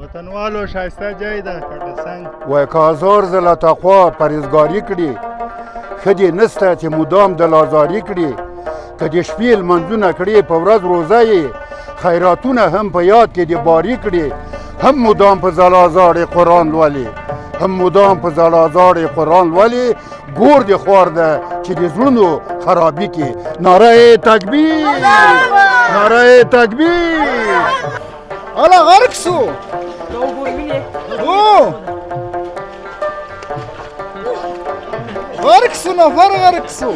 وطنوالو شایسته جای ده کټه سنگ وای که هزار ځله تقوا پرهیزګاري کړي ښځې نسته چې مدام دلازاري کړي که د شپې لمنځونه کړي په ورځ روزه یې خیراتونه هم په یاد کې د باري کړي هم مدام په زلازاړې قرآن لولي هم مدام په زلازاړې قرآن لولي ګور د خوار ده چې د زړونو خرابي کې ناره تکبیر ناره تکبیر هلا غرق سو غرق سو نفر غرق سو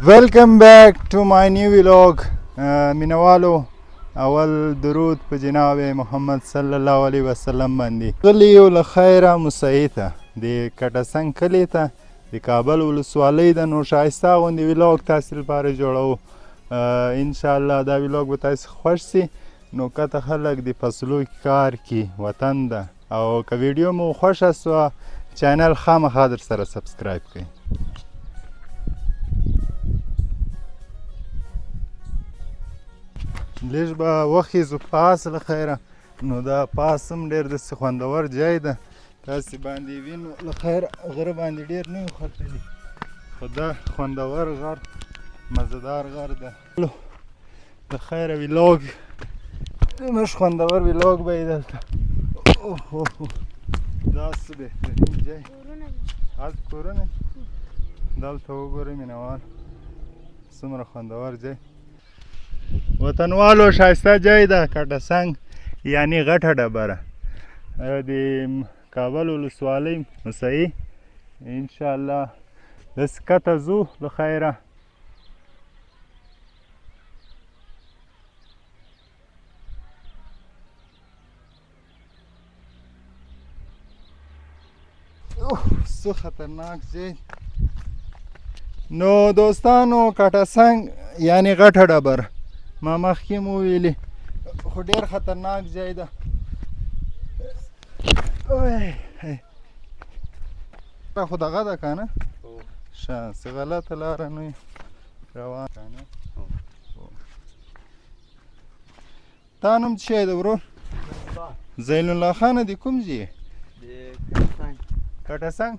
ویلکم بیک ټو مای نیو ویلاگ مینوالو اول درود په جناب محمد صلی الله علیه وسلم باندې غلی یو له خیره مسیح ته د کټه سنګ کلي ته د کابل ولسوالۍ د نو ښایسته غوندې ویلاګ تاسو لپاره جوړوو انشاءالله دا ویلاګ به تاسو خوښ سي نو کته خلک د فصلو کې کار کوي وطن ده او که ویډیو مو خوښه سوه چینل خامخا در سره سبسکرایب کړئ لږ به وخیزو پاس له خیره نو دا پاس هم ډېر داسې خوندور ځای ده تاسې باندې وینو له خیره غره باندې ډېر نه وي ختلي خو دا خوندور غر مزهدار غر ده له خیره ویلاګ موږ خوندور ویلاګ به یې دلته دا څه بهترین ځای هلته کورونه دلته وګورئ مینهوال څومره خوندور ځای وطنوالو ښایسته ځای ده کټه سنګ یعنی غټه ډبره د کابل ولسوالۍ مسیح انشاءالله داسې کته ځو له خیره څه خطرناک ځای نو دوستانو کټه سنګ یعنی غټه ډبره ما مخکې مو ویلي خو ډېر خطرناک ځای ده خو دغه ده که نه ښه څه غلطه لاره نه وي روان که نه تا نوم څه شی ده ورور زین الله خانه د کوم ځای کټه سنګ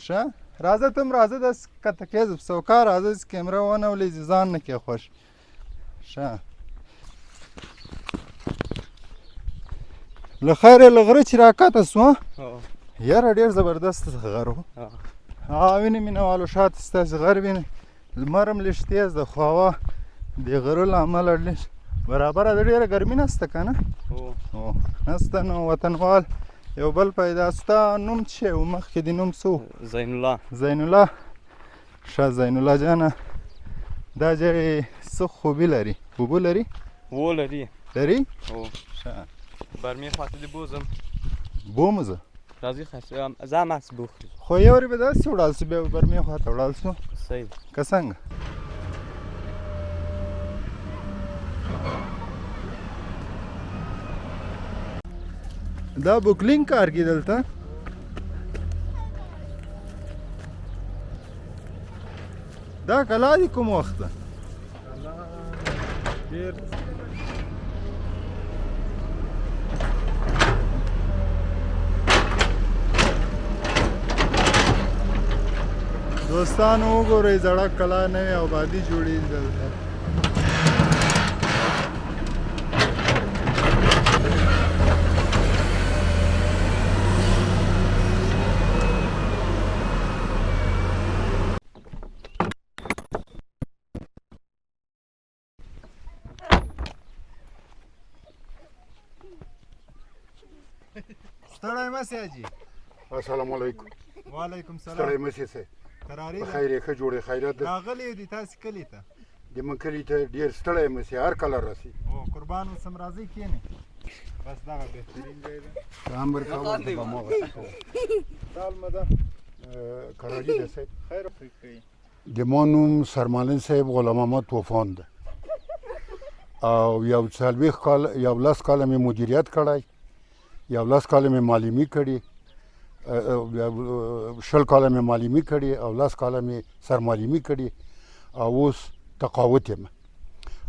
ښه راځه ته هم راځه داسې کته کېږه په سوکا راځه داسې کیمره ونولې چې ځان نه کې خوښ ښه له خیره له غره چې راکته سوه یاره ډېر زبردست غر و وینې مینهوالو شاته ستاسې غر وینئ لمر هم لږ تیز ده خو هوا د غرو له امله لږ برابره ده ډېره ګرمي نسته که نه نسته نو وطنوال یو بل پیدا ستا نوم څه شی و مخکې د نوم څه و زین الله زین الله ښه زین الله جانه دا ځای څه خوبي لري اوبه لري و لري ښه برمې خواته دې بوځم بوم زه راځئ زه هم هسې بوخت خو یو وارې به داسې وړل شو بیا به برمې خواته وړل شو صحیح که څنګه دا بوکلینګ کار کې دلته دا کلا دي کوم وخت ده دوستانو وګورئ زړه کلا نوې آبادي جوړېږي دلته ستړی مه سې حاجي. السلام علیکم. وعلیکم ستړی سلام. مه شې. قرارې په ده. خیر یې ښه جوړې خیرات ده. راغلی یو دي تاسې کلي ته. زموږ کلي ته ډېر ستړی مه شې، هر کله راسي. او قربان اوسم راځئ کښېنئ. بس دغه بهترین ځای ده. امر کول ته به هماغه دا لمده قراري ده صاحب. خیر فکر کوي. د ما نوم سرمعلم صاحب غلام محمد طوفان ده او یو 10 کاله مې مدیریت کړی، 11 کاله مې معلمي کړې، 20 کاله مې معلمي کړې او 10 کاله مې سرمعلمي کړې او اوس تقاوت یم.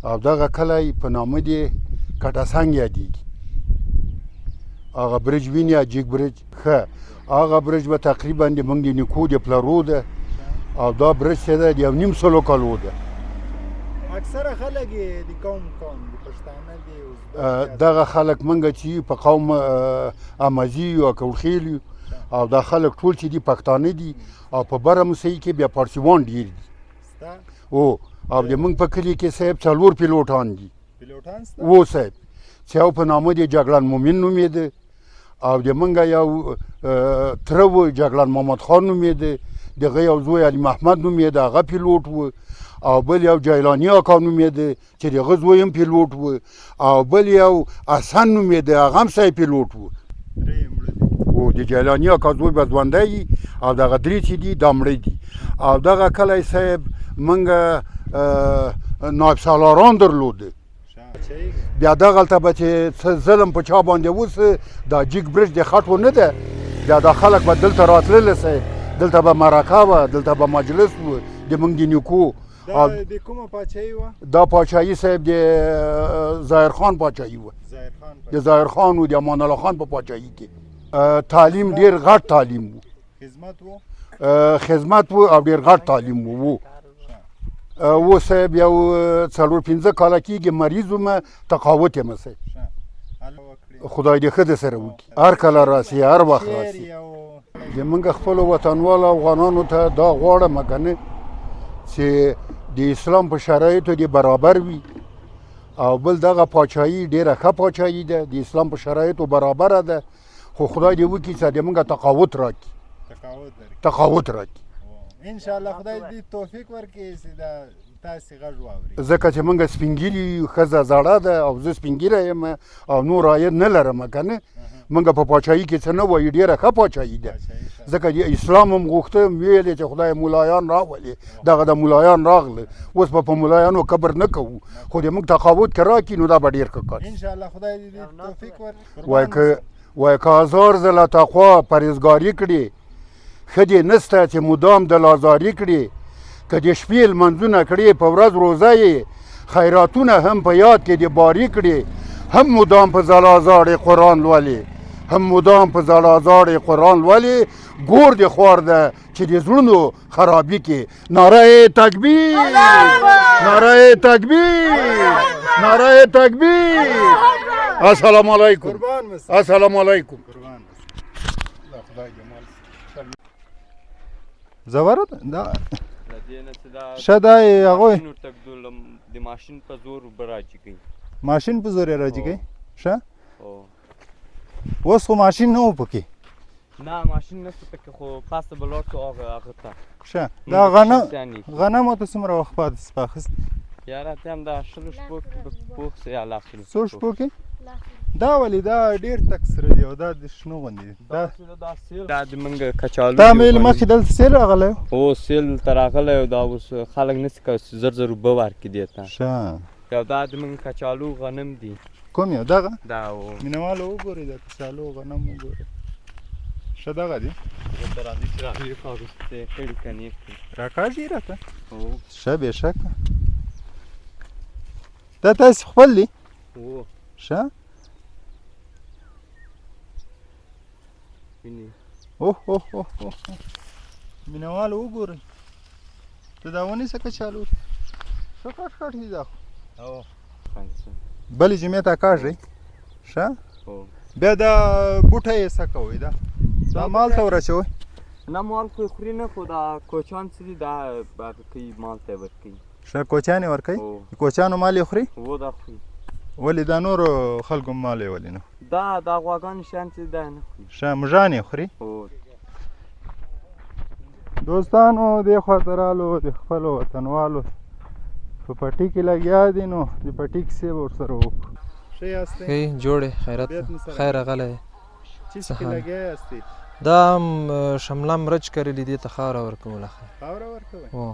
او دغه کلی په نامه دی کټاسنګ یادېږي. هغه برج ویني اجیګ برج ښه هغه برج به تقریبا د موږ د نیکو د پلرو ده او دا برج چې ده د 1.5 سلو کالو ده. اکثره خلک یې د قوم د پښتانه دي ازبک دغه خلک موږ چې په قوم امازي یو او کولخیل یو او دا خلک ټول چې دي پښتانه دي او په بره موسیقي کې بیا پارسیوان ډېر دي. ستا او د موږ په کلي کې صاحب 4 پیلوټان دي. پیلوټان ستا؟ و صاحب چې یو په نامه د جګړن مومن نومېده او د موږ یو تره و جګړن محمد خان نومېده، دغه یو زوی علي محمد نومېده هغه پیلوټ و او بل یو جیلاني اکا نومېده چې دغه زوی هم پیلوټ و او بل یو حسن نومېده هغه هم صحیح پیلوټ و. درې یې مړه دي. و د جیلاني اکا زوی به ژوندی او دغه درې چې دي دا مړه دي. او دغه کلی صاحب موږ نایب سالاران درلوده. بیا دغلته به چې څه ظلم په چا باندې وسه دا جیګ برج د خټو نه ده، بیا دا خلک به دلته راتللی صاحب، دلته به مرکه وه، دلته به مجلس و د موږ د نیکو. دا د کومه پاچاهي وه؟ دا پاچاهي صاحب د ظاهر خان پاچاهي وه. د ظاهر خان و د امان الله خان په پاچاهي کې. تعلیم ډېر غټ تعلیم و. خدمت و او ډېر غټ تعلیم و. و صاحب یو 4-5 کاله کېږي مریض وم، تقاوت یم صاحب. خدای دې ښه د سره وکړي، هر کله راسي، هر وخت راسي. زموږ خپلو وطنوالو افغانانو ته دا غواړم که نه چې د اسلام په شرایطو دې برابر وي او بل دغه پاچاهي ډېره ښه پاچاهي ده، د اسلام په شرایطو برابره ده، خو خدای دې وکړي چې زموږ تقاوت راکړي. تقاوت راکړي انشاءالله. خدای دې توفیق ورکړي چې دا تاسې غږ واوري. ځکه چې موږ سپین ږیري یو، ښځه زړه ده او زه سپین ږیری یم او نور عاید نه لرم که نه. موږ په پاچاهي کې څه نه وایو، ډېره ښه پاچاهي ده. ځکه د اسلام هم غوښته ویل یې چې خدای ملایان راولي، دغه د ملایان راغله، اوس به په ملایانو قبر نه کوو، خو د موږ تقاوت که راکړي نو دا به ډېر ښه کار شي. انشاءالله خدای دې توفیق ورکړي. وایي که 1000 ځله تقوا پرهیزګاري کړي ښه دې نسته چې مدام د لازاري کړي. که د شپې لمنځونه کړي په ورځ روزه یې خیراتونه هم په یاد کې د باري کړي. هم مدام په زړازاړې قرآن لولي، هم مدام په زړازاړې قرآن لولي. ګور د خوار ده چې د زړونو خرابي کې. نعره تکبیر، نعره تکبیر، نعره تکبیر. السلام علیکم. السلام علیکم. زبره ده ښه دا یې هغوی د ماشین په زور اوبه راجي کوي. ماشین په زور یې راجي کوي. ښه اوس خو ماشین نه و پکې. نه ماشین نشته پکې، خو پاسته به لاړ شو هغه ته. ښه دا غنمو ته څومره وخت پاتې سه په اخیست؟ یاره ته هم دا 6 شپو کې به پوخ سي یا لاسونه. څو شپو کې؟ دا ولې دا ډېر تک سره دی او دا د شنو غوندې دی. دا د موږ کچالو تا مې مخکې دلته سیل راغلی و؟ هو سیل ته راغلی و، دا اوس خلک نسي کولی چې زر زر اوبه ورکړي دې ته. ښه یو دا د موږ کچالو غنم دي. کوم یو؟ دغه دا مینهوالو وګورئ د کچالو غنم وګورئ. ښه دغه دی. ورته راځي چې راغلي خو وروسته یې کړي که نه یې کړي. راکاږي راته؟ هو ښه بېشکه. دا تاسې خپل دي؟ هو ښه وینې. اوه اوه اوه اوه مینهوالو وګورئ، ته دا ونیسه کچالو. ښه کټ کټ دي دا خو. بلې جمعې ته کاږئ. ښه بیا دا بوټه یې څه کوئ؟ دا مال ته ورچوئ؟ نه مال خو یې خوري نه، خو دا کوچیان څه دي دا هغه کوي، مال ته یې ورکوي. ښه کوچیان یې ورکوئ؟ د کوچیانو مال یې خوري؟ هو دا خوري. ولې دا نورو خلکو مال یې ولې نه دا غواګانې شیان چې دا نه خوري ښه موږان یې خوري هو دوستانو دې خواته رالو د خپلو وطنوالو په پټي کې لګیا دي نو د پټي کیسې به ورسره وکړو ښه یاستئ ښه جوړې خیرت بیت مو سره خیر غلی چیز کې لګیا یاستئ دا هم شمله مرچ کرلي دې ته خاوره ورکوله خاوره ورکوئ هو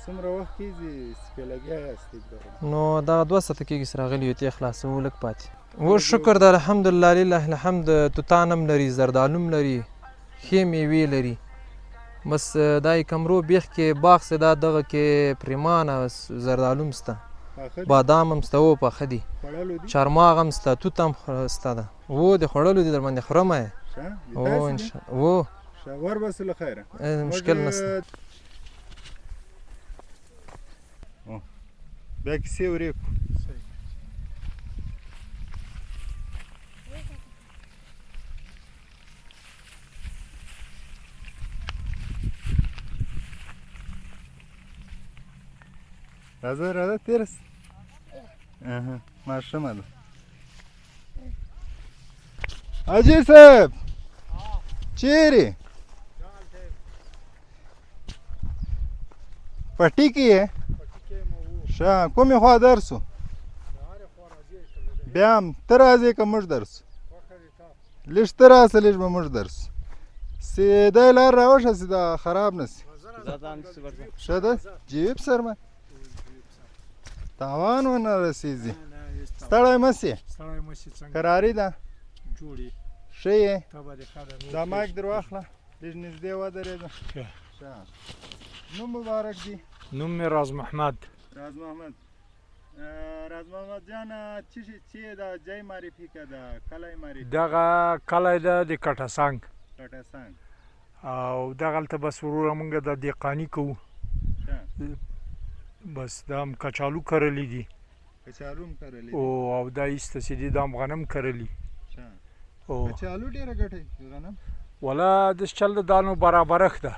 څومره وخت کېږي سپې لګیا یاستئ نو دغه 2 ساعته کېږي چې راغلي یو تی خلاصوو لږ پاتې و شکر د الحمدلله لله الحمد توتان هم لري زردالو هم لري ښې میوې لري بس دا یې کمرو بیخ کې باغ سه دا دغه کې پریمانه زردالو هم سته بادام هم سته و پاخه دي چارماغ هم سته توت هم سته ده و د خوړلو دي در باندې خورمه یې و انشاءالله و ور بسو له خیره مشکل نسته بیا کیسې ورې کړو راځه تېره سه ماشومه ده حاجي صاحب چیرې پټي کې یې ښه کومې خوا درسو بیا هم ته راځې که موږ درسو لږ ته راسه لږ به موږ درسو سیده لار راوشه سي دا خراب نه سي ښه ده جیب سرمه تاوان ونه رسېږي ستړی مه سې کراري ده ښه یې دا مایک در واخله لږ نږدې ودرېږه نوم مبارک دی نوم مې راز محمد راز محمد جان چې دا ځای معرفي که دا کلی معرفي دغه کلی ده د کټسنګ کټسنګ او دغلته بس وروره مونږ د دهقاني کوو بس دا هم کچالو کرلی دي کچالو هم کرلی او دا ایسته چې دي دا هم غنم کرلی کچالو ډېره ګټه غنم ولا دس چل د دانو برابرښت ده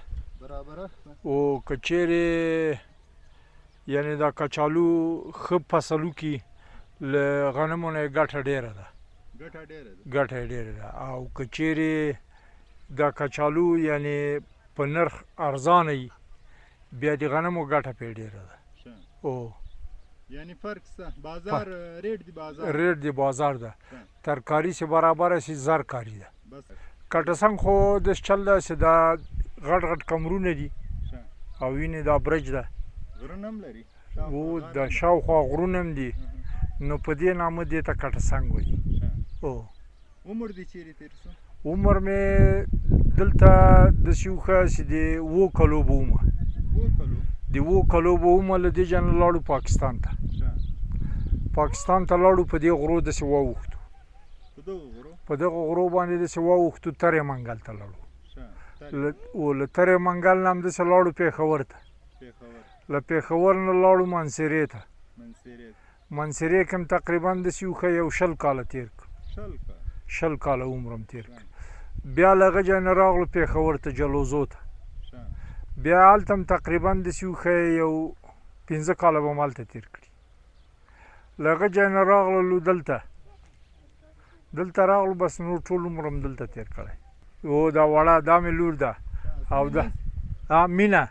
او که چیرې یعنې دا کچالو ښه فصلو کې له غنمو نه یې ګټه ډېره ده ګټه یې ډېره ده او که چیرې دا کچالو یعنې په نرخ ارزانه وي بیا د غنمو ګټه پرې ډېره ده او یعنی فرق شته بازار ریټ دی بازار ده ترکاری سے برابر شي زر کاری ده کټسنګ خو د چل ده چې دا غټ غټ کمرونه دي او وینې دا برج ده غرونه هم لري او د شاوخوا غرونه هم دي نو په دې نامه دې ته کټسنګ وایي او عمر دې چیرې تېر شو عمر مې دلته داسې وښه چې د 7 کلو به ومه د 7 کلو به ومه له دې جانه لاړو پاکستان ته لاړو په دې غرو داسې واوښتو په دغه غرو باندې داسې واوښتو ترې منګل ته لاړو او له ترې منګل نه هم داسې لاړو پېښور ته له پېښور نه لاړو منصرې ته منصرې کې هم تقریبا داسې وښه یو 20 کاله تېر کړ 20 کاله عمر هم تېر کړ بیا له هغه ځای نه راغلو پېښور ته جلوزو ته بیا هلته هم تقریبا داسې وښه یو 15 کاله به م هلته تېر کړي له هغه ځای نه راغللو دلته راغلو بس نور ټول عمر هم دلته تېر کړی او دا وړه دا مې لور ده او دا مینه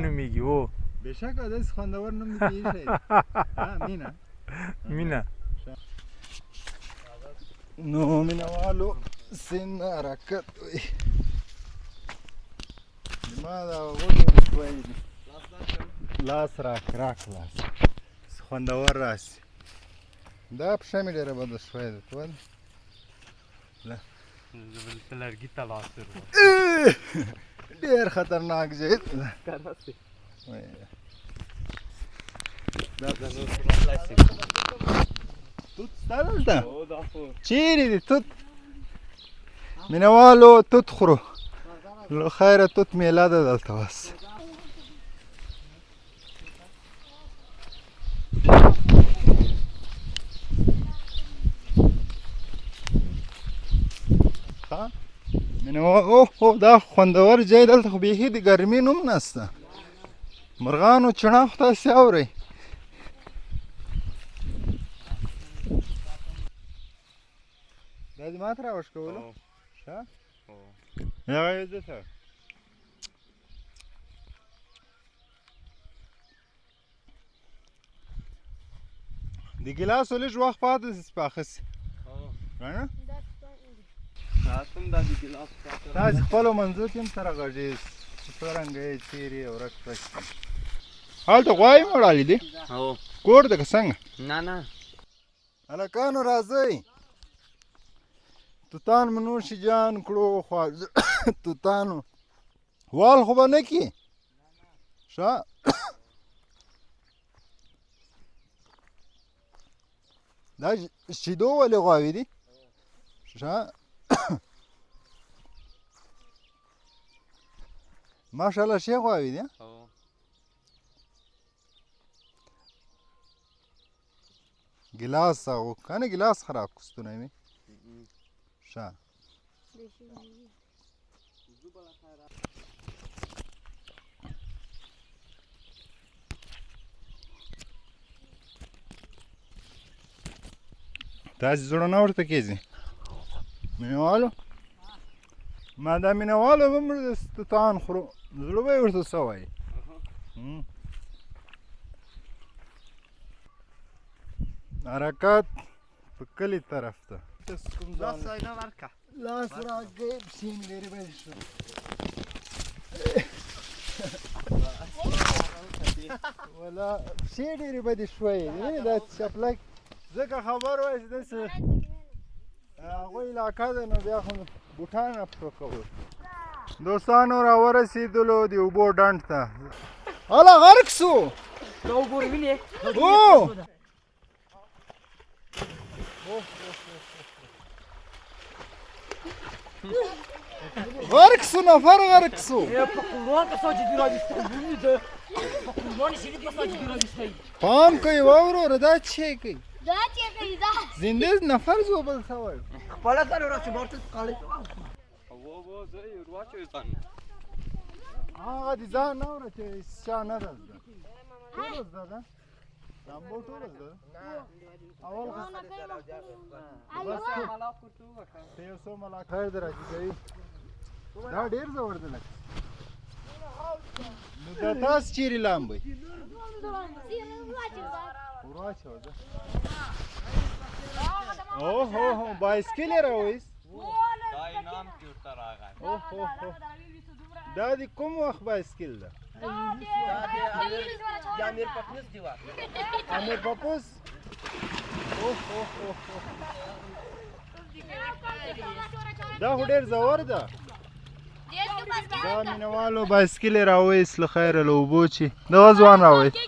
نومیږي او بېشکه داسې خوندور نوم دې ایښی مینه نو مینهوالو سیند حرکت وی ما دا غوږ شوی دي لاس راک لاس خوندور راسي دا پښه مې ډېره بده شوی ده ته ولې په لرګي ته لاس ډېر خطرناک ځای ده توت ستا دلته چیرې دی توت مینهوالو توت خورو له خیره توت میله ده دلته بس اوه دا خوندور ځای دلته خو بیخي د ګرمي نوم نسته مرغانو چڼاخ تاسې اورئ دا دې ماته راوښکولو او ښه او هغه یې دته د ګیلاسو لږ وخت پاتې سي پاخه سي او نه تاسو دا د ګلاس پاتې تاسې خپلو منځو کې هم سره غږېږي څه رنګه یې چیرې ورک هلته غواوې مړالې دي او کور ده که څنګه نه نه هلکانو راځئ توتان مو نوشي جان کړو خواږه توتانو وال خو به نه کي ښه دا شیدو ولې غواوې دي ښه ماشاءالله ښې غواوې دي او ګیلاس هغه کنه ګیلاس خراب کستونه مې ښه تاسې زړه نه ورته کېږي مینهوالو ما دا مینهوالو به موږ د توتان خورو زړه به یې ورته څه وایي حرکت په کلي طرف ته لاس راکړئ پښې مې لرې بهر شو ولا پښې ډېرې بدې شوې وینې دا چپلک ځکه خبر وای چې داسې هغوی علاقه ده نو بیا خو بوټان پښو کوو دوستانو راورسېدلو د اوبو ډنډ ته هله غرق سو هو غرق سو نفر غرق سو پام کوي واوروره دا څه کوي زنده نفر زو بل سوای او زه یې ورواچوي ځان هغه دي ځان نه وره چې چا نه ده زده ټوله زده ده لامبو ټوله زده ده اول ته یو څو ملاک خیر در راځي کوي دا ډېر زور دی لکه نو دا تاسو چیرې لامبئ ورواچوه ده اوهو بایسکل یې راوایست دا انعام کې ورته راغی دا د کوم وخت بایسکل ده امیر پاپوس دا خو ډېر زور ده دا مینهوالو بایسکل یې راوایست له خیره له اوبو چې دغه ځوان راوایست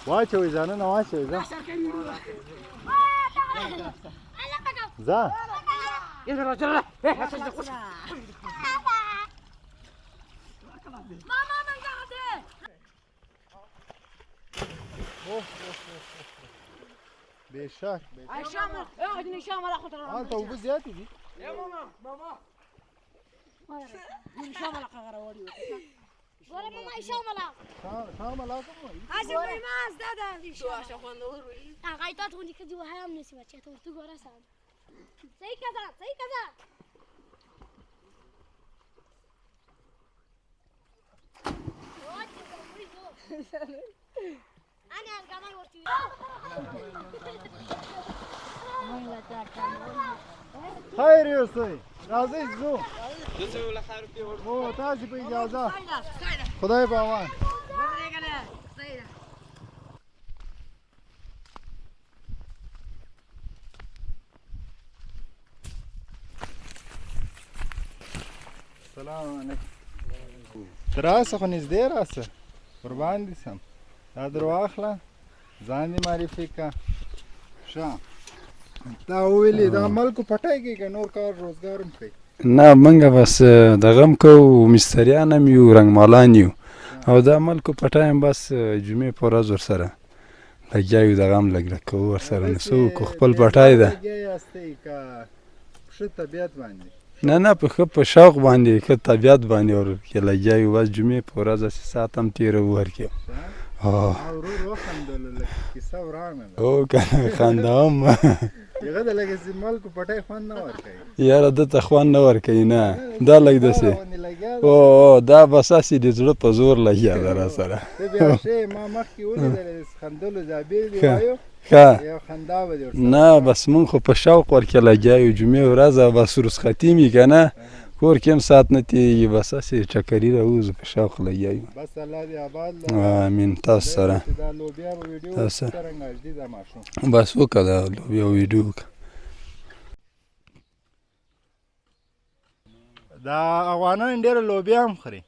واچوئ ځانونه واچوئ ځه ځه بېشک هلته اوبه زیاتې دي شام علاقه مو خیر یوسئ راځئ ځو هو تاسې په اجازه خدای په امان سلام علیکم ته راسه خو نږدې راسه قربان دې سم دا در واخله ځان دې معرفي کړه ښه دا وویلې دا ملکو پټی کوي که نور کار روزګار هم کوي نه منګه بس دغه هم کوو مستریان هم یو رنګمالان یو او دا ملکو پټی هم بس جمعې په ورځ ورسره لګیا یو دغه هم لږ لږ کوو ورسره نو څه وکړو خپل پټی ده لګیا یاستئ که ښه طبیعت باندې نه په ښه په شوق باندې ښه طبیعت باندې ورکې لګیا یو بس جمعې په ورځ هسې ساعت هم تېروو ورکې ورور وخندلو لکه کیسه ورانه ده او که نه خندوم هغه د لکه ملکو پټی خوند نه ورکوي یاره ده ته خوند نه ورکوي نه دا لږ داسې باندې لګیا او دا بس هسې د زړه په زور لګیا ده را سره ته بیا ښې ما مخکې ولیدل خندلو زابېل دې وایو ښه یو خندا به دې ورسره نه بس مونږ خو په شوق ورکې لګیا یو جمعې ورځ بس رخصتي مې که نه کور کې هم ساعت نه تېرېږي بس هسې چکري راوځو په شوق لګیا یو بس الله دې آباد امین تاسو سره چې دا لوبیا به ویډیو څرنګه اږدي دا ماشوم بس وکړه دا لوبیا ویډیو وکړه دا افغانان ډېره لوبیا هم خوري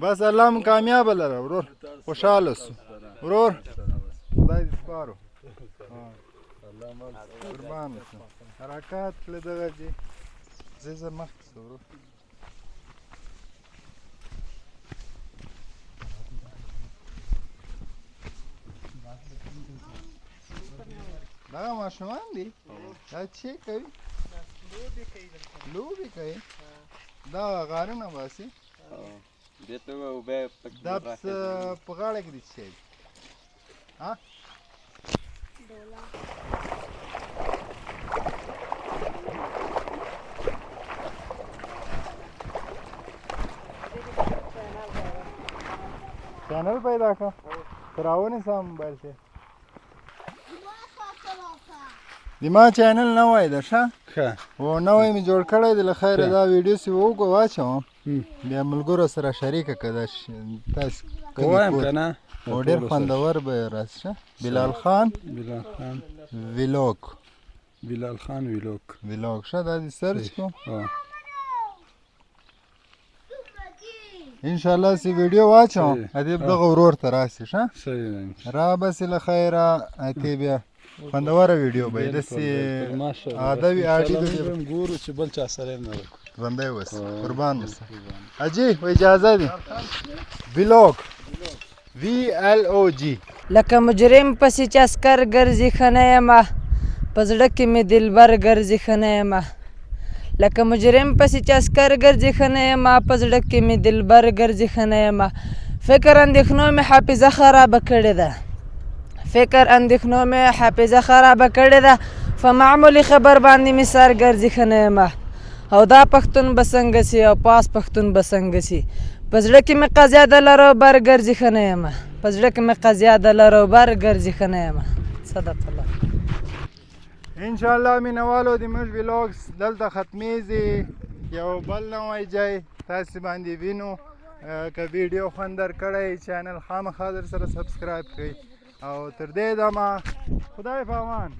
بس الله هم کامیابه لره ورور خوشحاله سو ورور خدای دې سپارو قربان اوسه حرکات کړه دغه دې زه مخکې سه ورور دغه ماشومان دي دا چې کوي لوبې کوي دا غارونه باسي دا په غاړه کې دي څه شی ها چینل پیدا کړه تراونه سم موبایل کې دما چینل نه وای دا ښه ښه و نوی مې جوړ کړی دی له خیره دا ویډیو سې وګو واچوم بیا ملګرو سره شریکه که دا تاسو وایم که نه او ډېر خوندور به راسي ښه بلال خان بلال خان ویلوګ بلال خان ویلوګ ښه دا دې سرچ کړو انشاءالله سې ویډیو واچوم ادې دغه ورور ته راسي ښه صحیح را بسې له خیره اتې بیا خوندوره ویډیو به یې داسې ادبي اړیکې ګورو چې بل چا سره یې نه وکړو ژوندی اوسه قربان اوسه اجي و اجازه دي ویلوګ VLOG لکه مجرم پسې چې عسکر ګرځي ښه نه یمه په زړه کې مې دلبر ګرځي ښه نه یمه لکه مجرم پسې چې عسکر ګرځي ښه نه یمه په زړه کې مې دلبر ګرځي ښه نه یمه فکر اندېښنو مې حافظه خرابه کړې ده فکر اندېښنو مې حافظه خرابه کړې ده په معمولي خبر باندې مې سر ګرځي ښه نه یمه او دا پښتون به څنګه سي او پاس پښتون به څنګه سي په زړه کې مې قضیه د لرو بر ګرځي ښه نه یمه په زړه کې مې قضیه د لرو بر ګرځي ښه نه یمه صدق الله انشاءالله مینوالو د موږ ویلوګس دلته ختمیږي یو بل نوی ځای تاسې باندې وینو که ویډیو خوند درکړی چینل خامخا در سره سبسکرایب کړئ او تر دې دمه خدای په امان